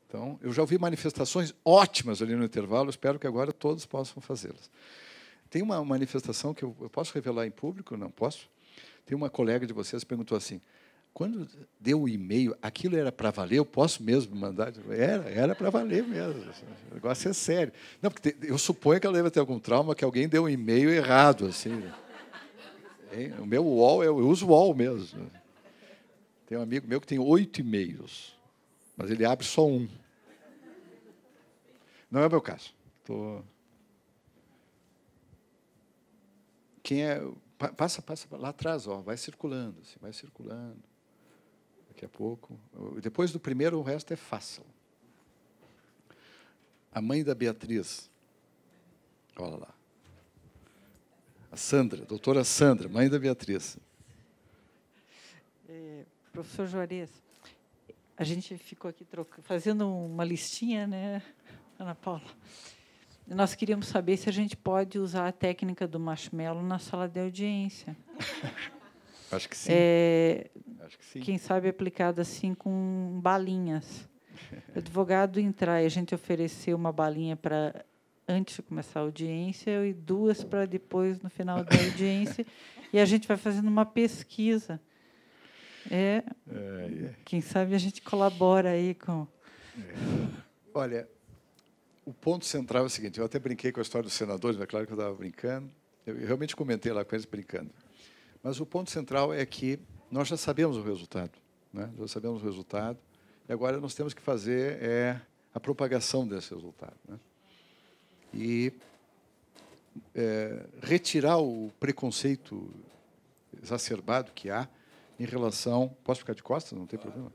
Então, eu já ouvi manifestações ótimas ali no intervalo, espero que agora todos possam fazê-las. Tem uma manifestação que eu posso revelar em público? Não posso? Tem uma colega de vocês que perguntou assim, quando deu o e-mail, aquilo era para valer? Eu posso mesmo mandar? Era para valer mesmo. O negócio é sério. Não, porque eu suponho que ela deve ter algum trauma, que alguém deu um e-mail errado. Assim. O meu UOL, eu uso o UOL mesmo. Tem um amigo meu que tem 8 e-mails, mas ele abre só um. Não é o meu caso. Quem é... Passa lá atrás, ó, vai circulando, assim, vai circulando. Daqui a pouco. Depois do primeiro, o resto é fácil. A mãe da Beatriz. Olha lá. A Sandra, a doutora Sandra, mãe da Beatriz. Professor Juarez, a gente ficou aqui fazendo uma listinha, né, Ana Paula? Nós queríamos saber se a gente pode usar a técnica do marshmallow na sala de audiência. Acho que sim. Acho que sim. Quem sabe aplicada assim com balinhas. O advogado entrar e a gente oferecer uma balinha para antes de começar a audiência e 2 para depois, no final da audiência, e a gente vai fazendo uma pesquisa. Quem sabe a gente colabora aí com... Olha, o ponto central é o seguinte, eu até brinquei com a história dos senadores, é claro que eu estava brincando, eu realmente comentei lá com eles brincando, mas o ponto central é que nós já sabemos o resultado, né? Já sabemos o resultado, e agora nós temos que fazer a propagação desse resultado, né? E retirar o preconceito exacerbado que há em relação... Posso ficar de costas? Não tem problema.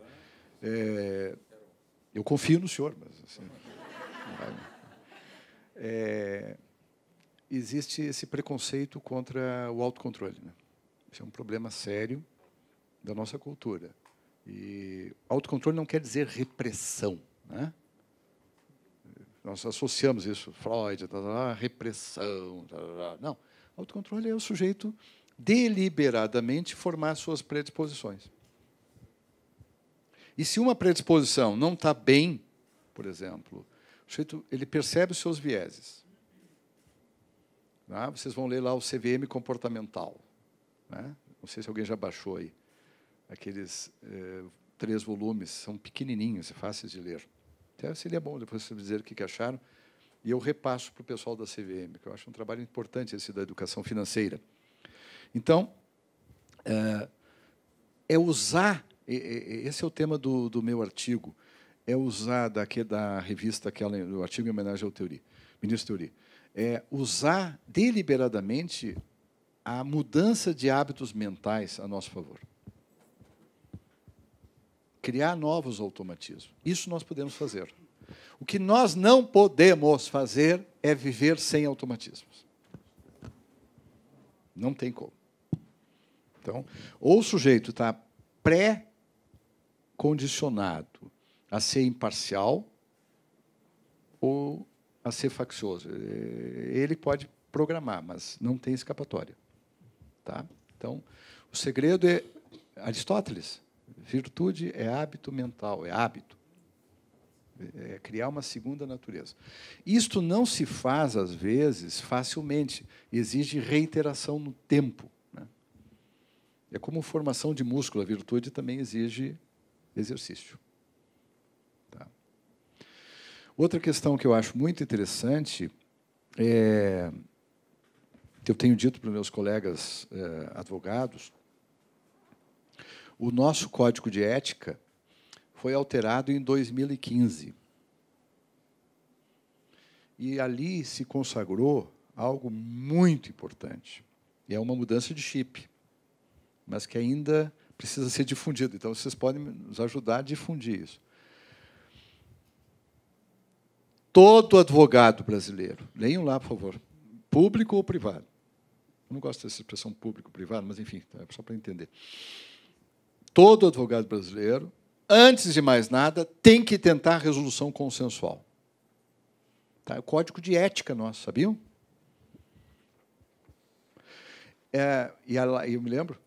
Eu confio no senhor, mas... Assim, existe esse preconceito contra o autocontrole, né? Isso é um problema sério da nossa cultura. E autocontrole não quer dizer repressão, né? Nós associamos isso, Freud, repressão. Não, autocontrole é o sujeito deliberadamente formar suas predisposições. E se uma predisposição não está bem, por exemplo, o sujeito ele percebe os seus vieses. Né? Vocês vão ler lá o CVM comportamental. Né? Não sei se alguém já baixou aí. Aqueles 3 volumes, são pequenininhos, fáceis de ler. Até seria bom depois vocês dizerem o que acharam. E eu repasso para o pessoal da CVM, que eu acho um trabalho importante esse da educação financeira. Então, usar, esse é o tema do meu artigo, é usar da revista, do artigo em homenagem ao ministro Teori, usar deliberadamente a mudança de hábitos mentais a nosso favor. Criar novos automatismos. Isso nós podemos fazer. O que nós não podemos fazer é viver sem automatismos. Não tem como. Então, ou o sujeito está pré-condicionado a ser imparcial ou a ser faccioso. Ele pode programar, mas não tem escapatória. Tá? Então, o segredo é Aristóteles. Virtude é hábito mental, é hábito. É criar uma segunda natureza. Isto não se faz, às vezes, facilmente. Exige reiteração no tempo. Né? É como formação de músculo. A virtude também exige exercício. Tá? Outra questão que eu acho muito interessante é... que eu tenho dito para os meus colegas advogados, o nosso Código de Ética foi alterado em 2015. E ali se consagrou algo muito importante. E é uma mudança de chip, mas que ainda precisa ser difundido. Então, vocês podem nos ajudar a difundir isso. Todo advogado brasileiro, leiam lá, por favor, público ou privado. Eu não gosto dessa expressão público-privado, mas, enfim, é só para entender. Todo advogado brasileiro, antes de mais nada, tem que tentar resolução consensual. Tá? É o código de ética nosso, sabiam? E eu me lembro,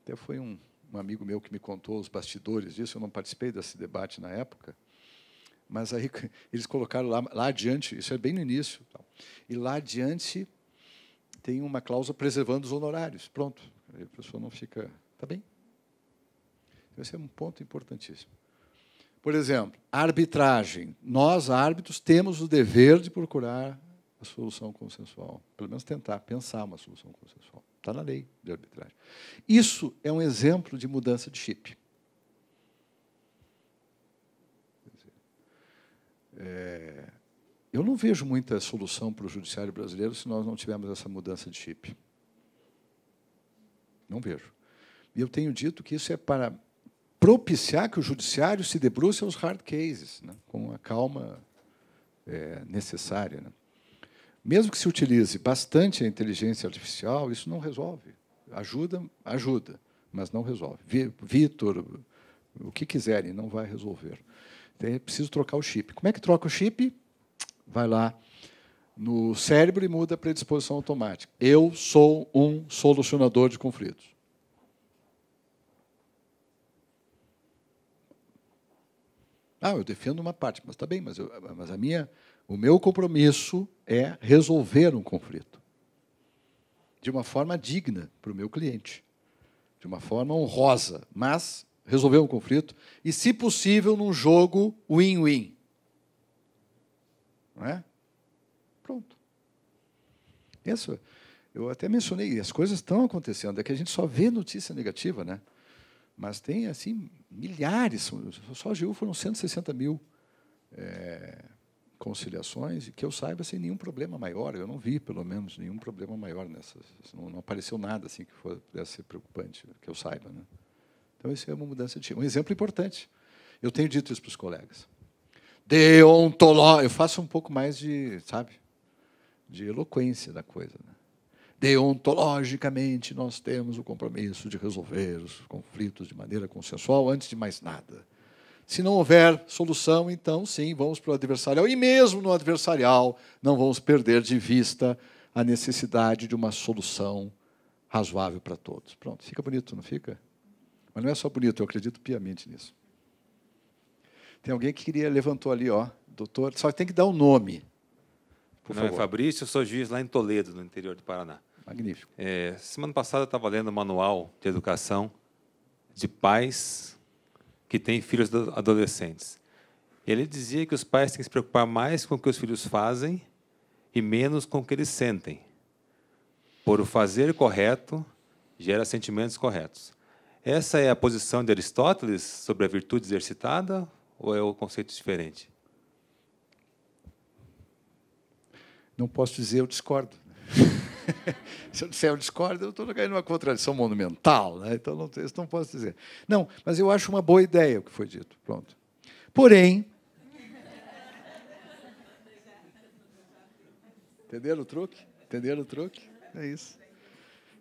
até foi um amigo meu que me contou os bastidores disso, eu não participei desse debate na época, Mas aí eles colocaram lá adiante, isso é bem no início, e lá adiante tem uma cláusula preservando os honorários. Pronto, a pessoa não fica... Está bem? Esse é um ponto importantíssimo. Por exemplo, arbitragem. Nós, árbitros, temos o dever de procurar a solução consensual. Pelo menos tentar pensar uma solução consensual. Está na lei de arbitragem. Isso é um exemplo de mudança de chip. Eu não vejo muita solução para o judiciário brasileiro se nós não tivermos essa mudança de chip. Não vejo. E eu tenho dito que isso é para propiciar que o judiciário se debruce aos hard cases, né, com a calma necessária. Né. Mesmo que se utilize bastante a inteligência artificial, isso não resolve. Ajuda, mas não resolve. Vitor, o que quiserem, não vai resolver. Então, é preciso trocar o chip. Como é que troca o chip? Vai lá no cérebro e muda a predisposição automática. Eu sou um solucionador de conflitos. Eu defendo uma parte, mas está bem, mas o meu compromisso é resolver um conflito de uma forma digna para o meu cliente, de uma forma honrosa, mas resolver um conflito e, se possível, num jogo win-win. Não é? Pronto. Isso, eu até mencionei, as coisas estão acontecendo, é que a gente só vê notícia negativa, né? Mas tem, assim, milhares, só a AGU foram 160 mil conciliações, e que eu saiba, sem nenhum problema maior. Eu não vi, pelo menos, nenhum problema maior nessas. Não apareceu nada assim que pudesse ser preocupante, que eu saiba. Né? Então, isso é uma mudança de... Um exemplo importante. Eu tenho dito isso para os colegas. Eu faço um pouco mais de, sabe, de eloquência da coisa. Né? Deontologicamente, nós temos o compromisso de resolver os conflitos de maneira consensual, antes de mais nada. Se não houver solução, então, sim, vamos para o adversarial. E mesmo no adversarial, não vamos perder de vista a necessidade de uma solução razoável para todos. Pronto, fica bonito, não fica? Mas não é só bonito, eu acredito piamente nisso. Tem alguém que levantou ali, ó, doutor, só tem que dar o nome. Meu nome é Fabrício, eu sou juiz lá em Toledo, no interior do Paraná. Magnífico. Semana passada eu estava lendo um manual de educação de pais que têm filhos adolescentes. Ele dizia que os pais têm que se preocupar mais com o que os filhos fazem e menos com o que eles sentem. Por o fazer correto, gera sentimentos corretos. Essa é a posição de Aristóteles sobre a virtude exercitada ou é um conceito diferente? Não posso dizer, eu discordo. Se eu disser eu discordo, eu estou caindo numa contradição monumental, né? Então, isso não posso dizer. Não, mas eu acho uma boa ideia o que foi dito. Pronto. Porém... Entenderam o truque? Entenderam o truque? É isso.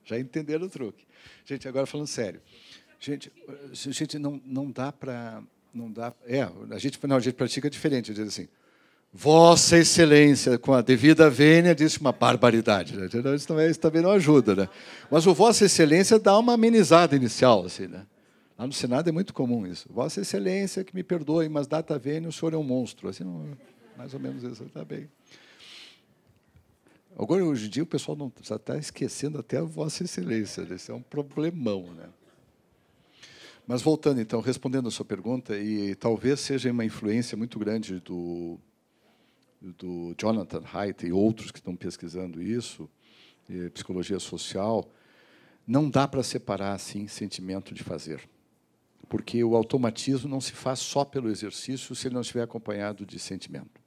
Já entenderam o truque. Gente, agora falando sério. Gente, não dá para... a gente pratica diferente. Diz assim, Vossa Excelência, com a devida vênia, disse uma barbaridade. Né? Isso também não ajuda. Né? Mas o Vossa Excelência dá uma amenizada inicial. Assim, né? Lá no Senado é muito comum isso. Vossa Excelência, que me perdoe, mas data vênia, o senhor é um monstro. Assim, não, mais ou menos isso. Está bem. Agora, hoje em dia, o pessoal já está esquecendo até a Vossa Excelência. Isso é um problemão. Né? Mas, voltando, então, respondendo a sua pergunta, e talvez seja uma influência muito grande do Jonathan Haidt e outros que estão pesquisando isso, psicologia social, não dá para separar assim sentimento de fazer, porque o automatismo não se faz só pelo exercício se ele não estiver acompanhado de sentimento.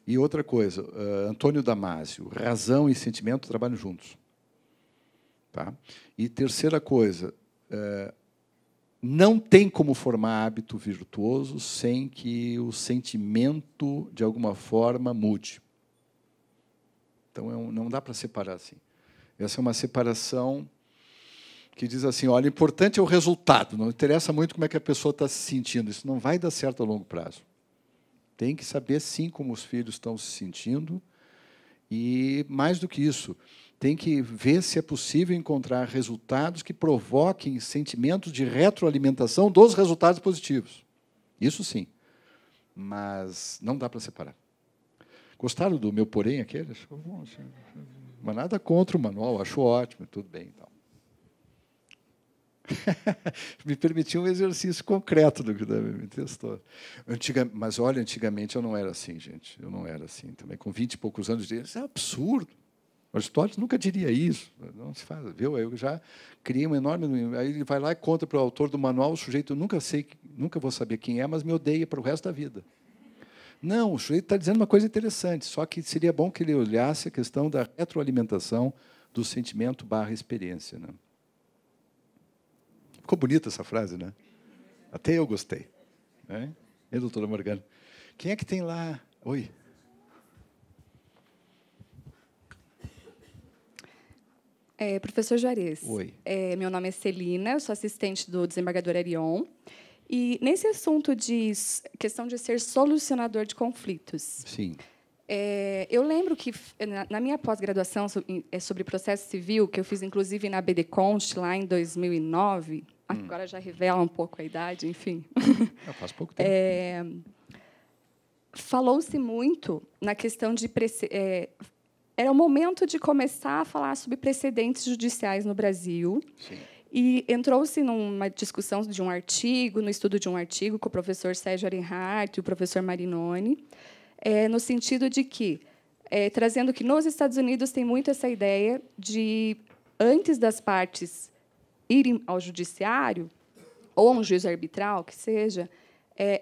E outra coisa, Antônio Damasio, razão e sentimento trabalham juntos. Tá? E terceira coisa, não tem como formar hábito virtuoso sem que o sentimento, de alguma forma, mude. Então, não dá para separar assim. Essa é uma separação que diz assim, olha, o importante é o resultado, não interessa muito como é que a pessoa está se sentindo, isso não vai dar certo a longo prazo. Tem que saber, sim, como os filhos estão se sentindo e, mais do que isso, tem que ver se é possível encontrar resultados que provoquem sentimentos de retroalimentação dos resultados positivos. Isso sim. mas não dá para separar. Gostaram do meu porém aquele? Mas nada contra o manual, acho ótimo, tudo bem. Então. Me permitiu um exercício concreto do que me testou. Mas, olha, antigamente eu não era assim, gente. Eu não era assim. Também, com 20 e poucos anos, isso é absurdo. Aristóteles nunca diria isso. Não se faz, viu? Eu já criei um enorme... Aí ele vai lá e conta para o autor do manual, o sujeito, eu nunca vou saber quem é, mas me odeia para o resto da vida. Não, o sujeito está dizendo uma coisa interessante, só que seria bom que ele olhasse a questão da retroalimentação do sentimento / experiência. Né? Ficou bonita essa frase, né? Até eu gostei. Né? E, doutora Morgana? Quem é que tem lá? Oi. Professor Juarez. Oi. Meu nome é Celina, eu sou assistente do desembargador Arion. E, nesse assunto de questão de ser solucionador de conflitos, sim. Eu lembro que, na minha pós-graduação sobre processo civil, que eu fiz, inclusive, na BD Const, lá em 2009, agora já revela um pouco a idade, enfim. Faz pouco tempo. Falou-se muito na questão de... era o momento de começar a falar sobre precedentes judiciais no Brasil. Sim. E entrou-se numa discussão de um artigo, no estudo de um artigo, com o professor Sérgio Arenhardt e o professor Marinoni, no sentido de que, trazendo que nos Estados Unidos tem muito essa ideia de, antes das partes irem ao judiciário, ou a um juízo arbitral, que seja,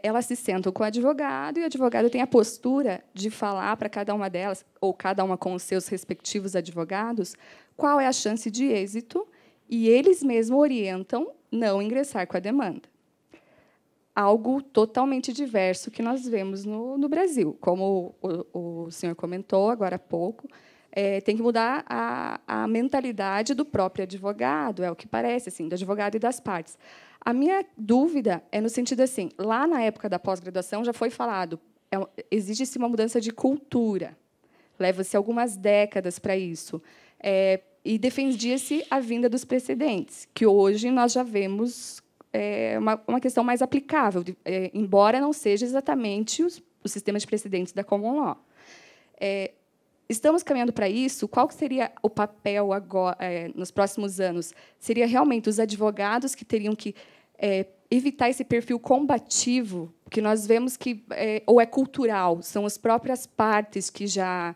elas se sentam com o advogado, e o advogado tem a postura de falar para cada uma delas, ou cada uma com os seus respectivos advogados, qual é a chance de êxito, e eles mesmos orientam não ingressar com a demanda. Algo totalmente diverso que nós vemos no Brasil. Como o senhor comentou agora há pouco, tem que mudar a mentalidade do próprio advogado, é o que parece, assim, do advogado e das partes. A minha dúvida é no sentido assim, lá na época da pós-graduação já foi falado, exige-se uma mudança de cultura, leva-se algumas décadas para isso. E defendia-se a vinda dos precedentes, que hoje nós já vemos uma questão mais aplicável, embora não seja exatamente o sistema de precedentes da Common Law. Estamos caminhando para isso. Qual seria o papel agora, nos próximos anos? Seria realmente os advogados que teriam que evitar esse perfil combativo, que nós vemos que ou é cultural, são as próprias partes que já...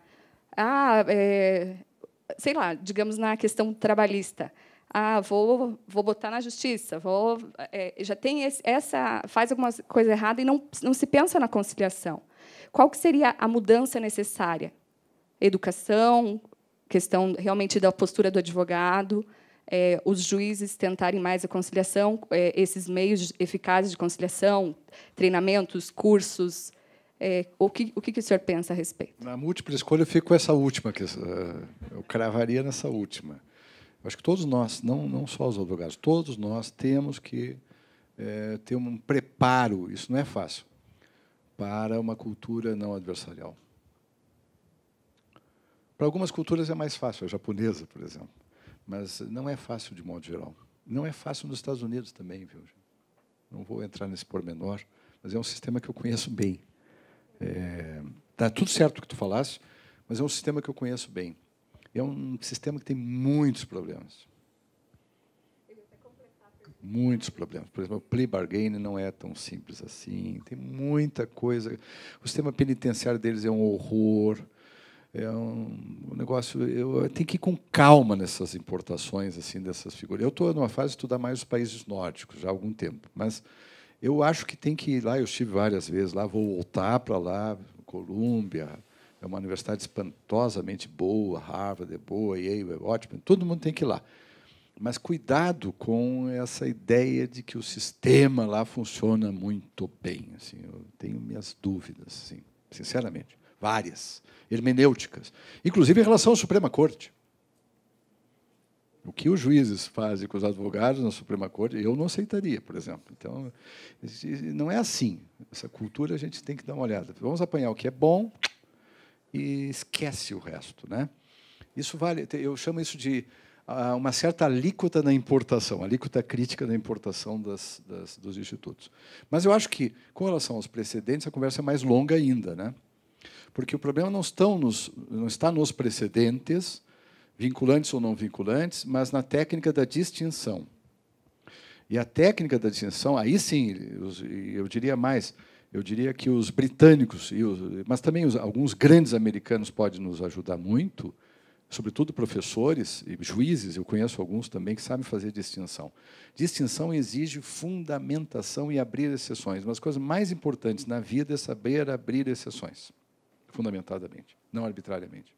sei lá, digamos, na questão trabalhista. Vou botar na justiça, já tem faz alguma coisa errada e não se pensa na conciliação. Qual que seria a mudança necessária? Educação, questão realmente da postura do advogado, os juízes tentarem mais a conciliação, esses meios eficazes de conciliação, treinamentos, cursos. O que o senhor pensa a respeito? Na múltipla escolha, eu fico com essa última. Eu cravaria nessa última. Eu acho que todos nós, não só os advogados, todos nós temos que ter um preparo, isso não é fácil, para uma cultura não adversarial. Para algumas culturas é mais fácil, a japonesa, por exemplo, mas não é fácil de modo geral. Não é fácil nos Estados Unidos também, viu? Não vou entrar nesse pormenor, mas é um sistema que eu conheço bem. Está tudo certo o que tu falaste, mas é um sistema que eu conheço bem. É um sistema que tem muitos problemas. Muitos problemas. Por exemplo, o plea bargaining não é tão simples assim. Tem muita coisa. O sistema penitenciário deles é um horror. É um negócio... Eu tenho que ir com calma nessas importações assim, dessas figuras. Eu estou numa fase de estudar mais os países nórdicos já há algum tempo, mas eu acho que tem que ir lá. Eu estive várias vezes lá, vou voltar para lá, Colômbia. É uma universidade espantosamente boa, Harvard é boa, Yale é ótimo, todo mundo tem que ir lá. Mas cuidado com essa ideia de que o sistema lá funciona muito bem. Assim, eu tenho minhas dúvidas, assim, sinceramente, várias, hermenêuticas, inclusive em relação à Suprema Corte. O que os juízes fazem com os advogados na Suprema Corte, eu não aceitaria, por exemplo. Então, não é assim. Essa cultura a gente tem que dar uma olhada. Vamos apanhar o que é bom e esquece o resto, né? Isso vale. Eu chamo isso de uma certa alíquota na importação, alíquota crítica na importação dos institutos. Mas eu acho que, com relação aos precedentes, a conversa é mais longa ainda, né? Porque o problema não está nos precedentes, vinculantes ou não vinculantes, mas na técnica da distinção. E a técnica da distinção, aí sim, eu diria mais, eu diria que os britânicos, mas também alguns grandes americanos podem nos ajudar muito, sobretudo professores e juízes, eu conheço alguns também que sabem fazer distinção. Distinção exige fundamentação e abrir exceções. Uma das coisas mais importantes na vida é saber abrir exceções, fundamentadamente, não arbitrariamente.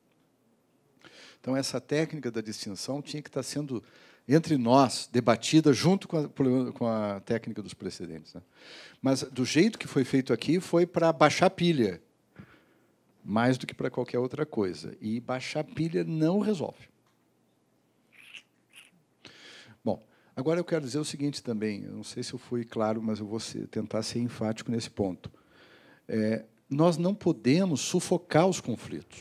Então, essa técnica da distinção tinha que estar sendo, entre nós, debatida junto com a técnica dos precedentes, né? Mas, do jeito que foi feito aqui, foi para baixar pilha, mais do que para qualquer outra coisa. E baixar pilha não resolve. Bom, agora eu quero dizer o seguinte também, eu não sei se eu fui claro, mas eu vou tentar ser enfático nesse ponto. Nós não podemos sufocar os conflitos.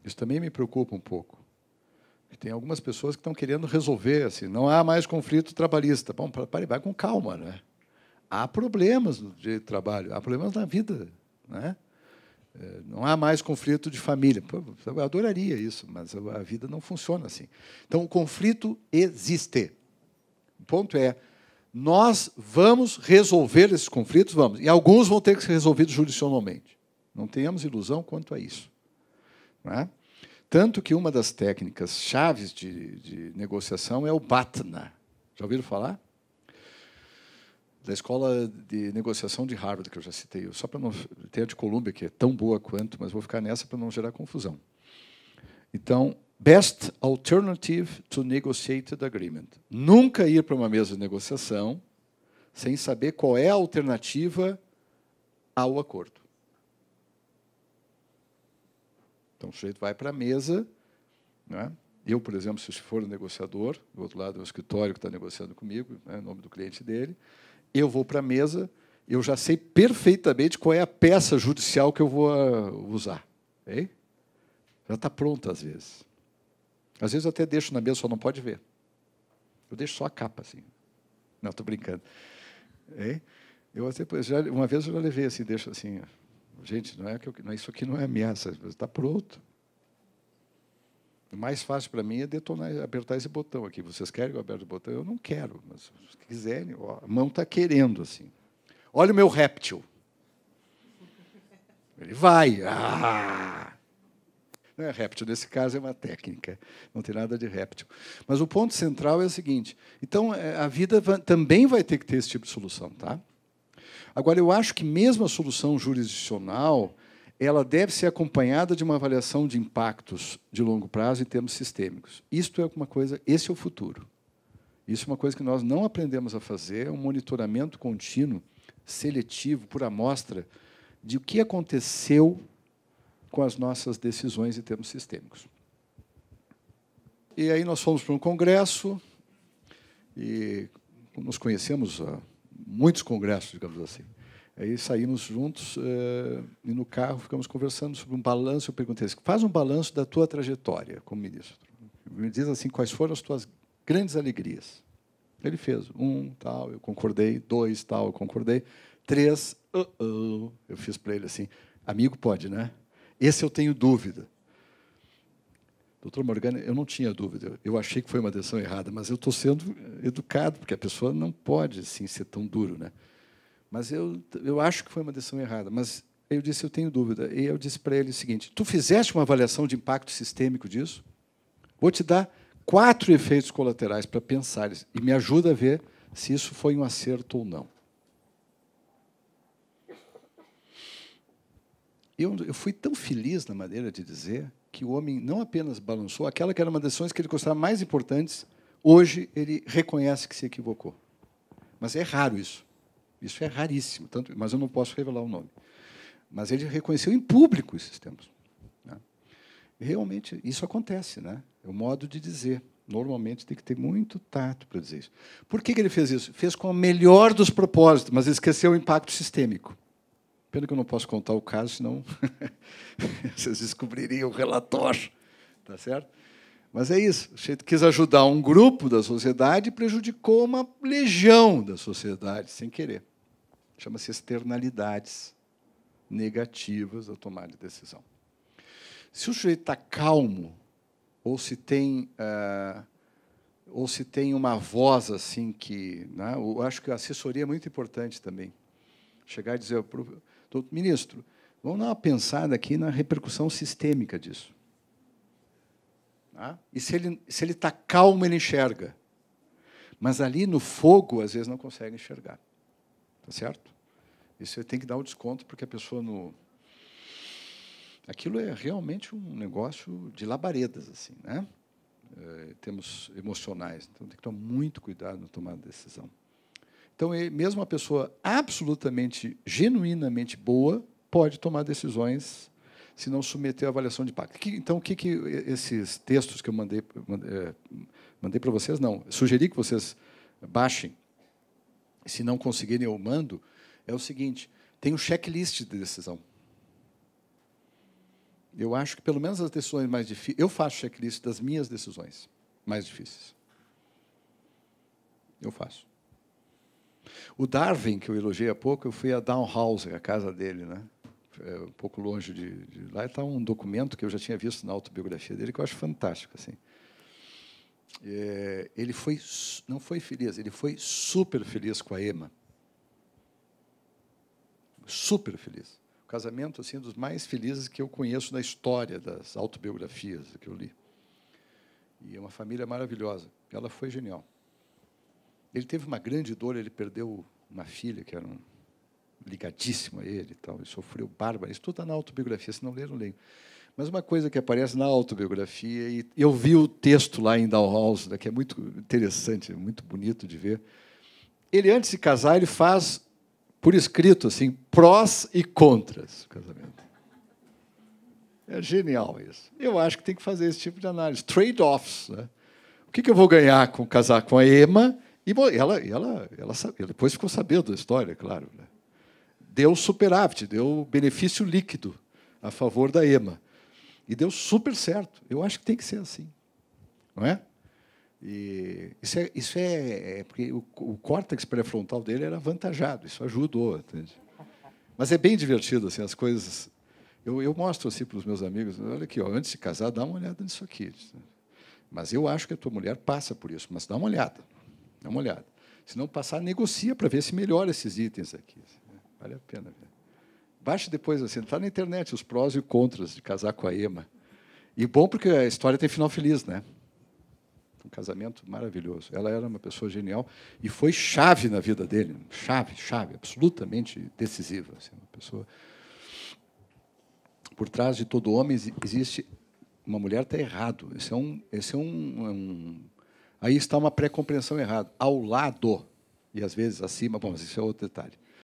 Isso também me preocupa um pouco. Tem algumas pessoas que estão querendo resolver, assim, não há mais conflito trabalhista. Bom, vai com calma, né? Há problemas no direito do trabalho, há problemas na vida, né? Não há mais conflito de família. Pô, eu adoraria isso, mas a vida não funciona assim. Então, o conflito existe. O ponto é, nós vamos resolver esses conflitos, vamos. E alguns vão ter que ser resolvidos judicialmente. Não tenhamos ilusão quanto a isso. Não é? Tanto que uma das técnicas chaves de negociação é o BATNA. Já ouviram falar? Da Escola de Negociação de Harvard, que eu já citei. Só para não ter a de Colômbia, que é tão boa quanto, mas vou ficar nessa para não gerar confusão. Então, Best Alternative to Negotiated Agreement. Nunca ir para uma mesa de negociação sem saber qual é a alternativa ao acordo. Então, o sujeito vai para a mesa, né? Eu, por exemplo, se for o negociador, do outro lado é o escritório que está negociando comigo, né, em nome do cliente dele, eu vou para a mesa, eu já sei perfeitamente qual é a peça judicial que eu vou usar. Okay? Já está pronta, às vezes. Às vezes eu até deixo na mesa, só não pode ver. Eu deixo só a capa, assim. Não, estou brincando. Okay? Uma vez eu já levei assim, deixo assim... Gente, isso aqui não é ameaça, está pronto. O mais fácil para mim é apertar esse botão aqui. Vocês querem que eu aperte o botão? Eu não quero, mas se quiserem, ó, a mão está querendo. Assim. Olha o meu réptil. Ele vai. Ah! Não é réptil, nesse caso é uma técnica, não tem nada de réptil. Mas o ponto central é o seguinte, então a vida também vai ter que ter esse tipo de solução, tá? Agora, eu acho que mesmo a solução jurisdicional, ela deve ser acompanhada de uma avaliação de impactos de longo prazo em termos sistêmicos. Isto é uma coisa, esse é o futuro. Isso é uma coisa que nós não aprendemos a fazer, é um monitoramento contínuo, seletivo, por amostra, de o que aconteceu com as nossas decisões em termos sistêmicos. E aí nós fomos para um congresso, e nos conhecemos muitos congressos, digamos assim. Aí saímos juntos e no carro ficamos conversando sobre um balanço. Eu perguntei assim, faz um balanço da tua trajetória como ministro. Me diz assim, quais foram as tuas grandes alegrias. Ele fez 1, tal, eu concordei, 2, tal, eu concordei, 3, eu fiz para ele assim, amigo pode, né? Esse eu tenho dúvida. Doutor Morgana, eu não tinha dúvida. Eu achei que foi uma decisão errada, mas eu estou sendo educado, porque a pessoa não pode assim, ser tão duro, né? Mas eu acho que foi uma decisão errada. Mas eu disse, eu tenho dúvida. E eu disse para ele o seguinte, tu fizeste uma avaliação de impacto sistêmico disso? Vou te dar 4 efeitos colaterais para pensar e me ajuda a ver se isso foi um acerto ou não. Eu fui tão feliz na maneira de dizer que o homem não apenas balançou, aquela que era uma das decisões que ele considerava mais importantes, hoje ele reconhece que se equivocou. Mas é raro isso. Isso é raríssimo, mas eu não posso revelar o nome. Mas ele reconheceu em público esses tempos. Né? E realmente, isso acontece. Né? É o modo de dizer. Normalmente, tem que ter muito tato para dizer isso. Por que ele fez isso? Fez com o melhor dos propósitos, mas esqueceu o impacto sistêmico. Pena que eu não posso contar o caso, senão vocês descobririam o relatório. Tá certo? Mas é isso. O sujeito quis ajudar um grupo da sociedade e prejudicou uma legião da sociedade, sem querer. Chama-se externalidades negativas ao tomar de decisão. Se o sujeito está calmo, ou se tem uma voz assim que... Né, eu acho que a assessoria é muito importante também. Chegar e dizer, ministro, vamos dar uma pensada aqui na repercussão sistêmica disso. Tá? E se ele está calmo, ele enxerga. Mas ali no fogo, às vezes, não consegue enxergar. Tá certo? Isso tem que dar o desconto, porque a pessoa no... Aquilo é realmente um negócio de labaredas, assim, né? Temos emocionais, então tem que tomar muito cuidado na tomada de decisão. Então, mesmo uma pessoa absolutamente, genuinamente boa, pode tomar decisões se não submeter à avaliação de impacto. Então, o que esses textos que eu mandei para vocês, não, sugeri que vocês baixem, se não conseguirem eu mando, é o seguinte, tem um checklist de decisão. Eu acho que, pelo menos as decisões mais difíceis... Eu faço checklist das minhas decisões mais difíceis. Eu faço. O Darwin, que eu elogiei há pouco, eu fui a Downhouse, a casa dele, né? Um pouco longe de lá. Está um documento que eu já tinha visto na autobiografia dele, que eu acho fantástico. Assim. Ele não foi feliz, ele foi super feliz com a Emma. Super feliz. O casamento assim, dos mais felizes que eu conheço na história das autobiografias que eu li. E é uma família maravilhosa. Ela foi genial. Ele teve uma grande dor, ele perdeu uma filha que era ligadíssima a ele, e tal, e sofreu bárbaro. Isso tudo está na autobiografia, se não ler, não leio. Mas uma coisa que aparece na autobiografia, e eu vi o texto lá em Downhouse, que é muito interessante, muito bonito de ver. Ele, antes de casar, ele faz, por escrito, assim, prós e contras do casamento. É genial isso. Eu acho que tem que fazer esse tipo de análise. Trade-offs. Né? O que eu vou ganhar com casar com a Emma? E ela depois ficou sabendo da história, claro. Né? Deu superávit, deu benefício líquido a favor da Emma. E deu super certo. Eu acho que tem que ser assim. Não é? E isso é porque o córtex pré-frontal dele era avantajado, isso ajudou. Entende? Mas é bem divertido, assim, as coisas... Eu mostro assim para os meus amigos, olha aqui, ó, antes de casar, dá uma olhada nisso aqui. Mas eu acho que a tua mulher passa por isso, mas dá uma olhada. Dá uma olhada. Se não passar, negocia para ver se melhora esses itens aqui. Vale a pena ver. Baixe depois, assim, está na internet, os prós e os contras de casar com a Emma. E bom porque a história tem final feliz, né? Um casamento maravilhoso. Ela era uma pessoa genial e foi chave na vida dele. Chave, absolutamente decisiva. Assim, uma pessoa... Por trás de todo homem existe... Uma mulher está errado. Aí está uma pré-compreensão errada. Ao lado, e às vezes acima... Bom, mas isso é outro detalhe.